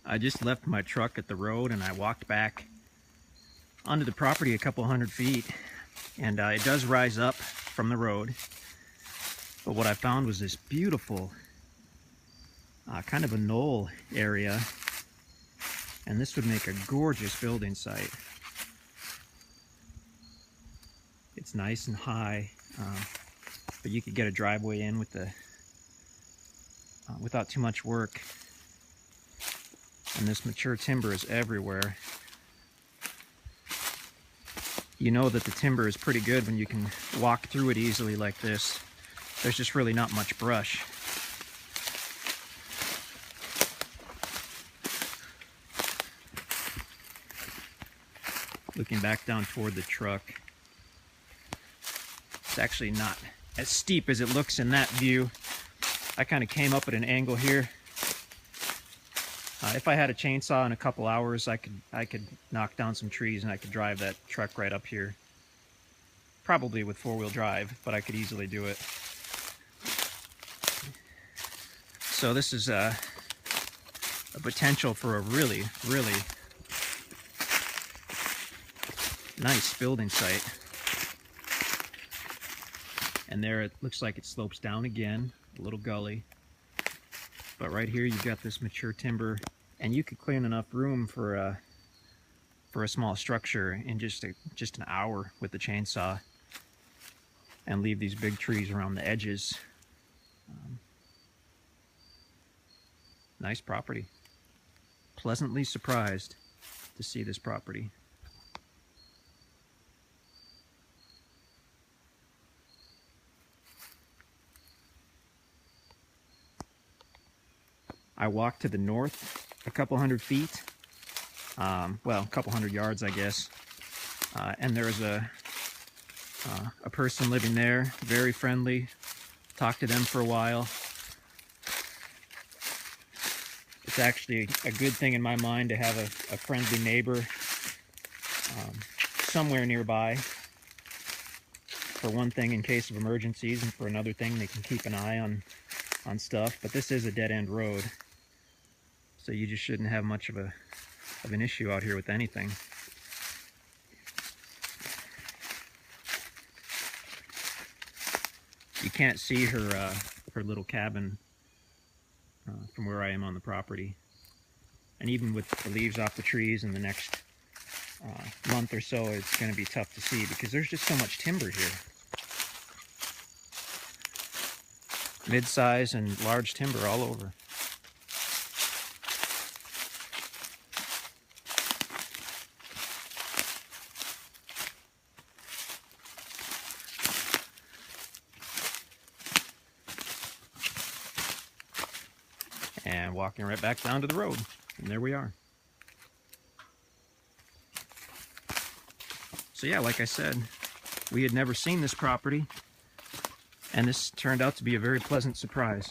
I just left my truck at the road and I walked back onto the property a couple hundred feet, and it does rise up from the road. But what I found was this beautiful kind of a knoll area, and this would make a gorgeous building site. It's nice and high, but you could get a driveway in with the without too much work. And this mature timber is everywhere. You know that the timber is pretty good when you can walk through it easily like this. There's just really not much brush. Looking back down toward the truck, it's actually not as steep as it looks in that view. I kind of came up at an angle here. If I had a chainsaw in a couple hours, I could knock down some trees and I could drive that truck right up here. Probably with four-wheel drive, but I could easily do it. So this is a potential for a really, really nice building site. And there it looks like it slopes down again, a little gully. But right here you've got this mature timber, and you could clean enough room for a small structure in just an hour with the chainsaw, and leave these big trees around the edges. Nice property. Pleasantly surprised to see this property. I walked to the north a couple hundred feet, well, a couple hundred yards, I guess, and there's a person living there, very friendly. Talked to them for a while. It's actually a good thing in my mind to have a friendly neighbor somewhere nearby. For one thing, in case of emergencies, and for another thing, they can keep an eye on stuff. But this is a dead-end road, so you just shouldn't have much of an issue out here with anything. You can't see her little cabin from where I am on the property. And even with the leaves off the trees in the next month or so, it's going to be tough to see because there's just so much timber here. Mid-size and large timber all over. And walking right back down to the road, and there we are. So yeah, like I said, we had never seen this property, and this turned out to be a very pleasant surprise.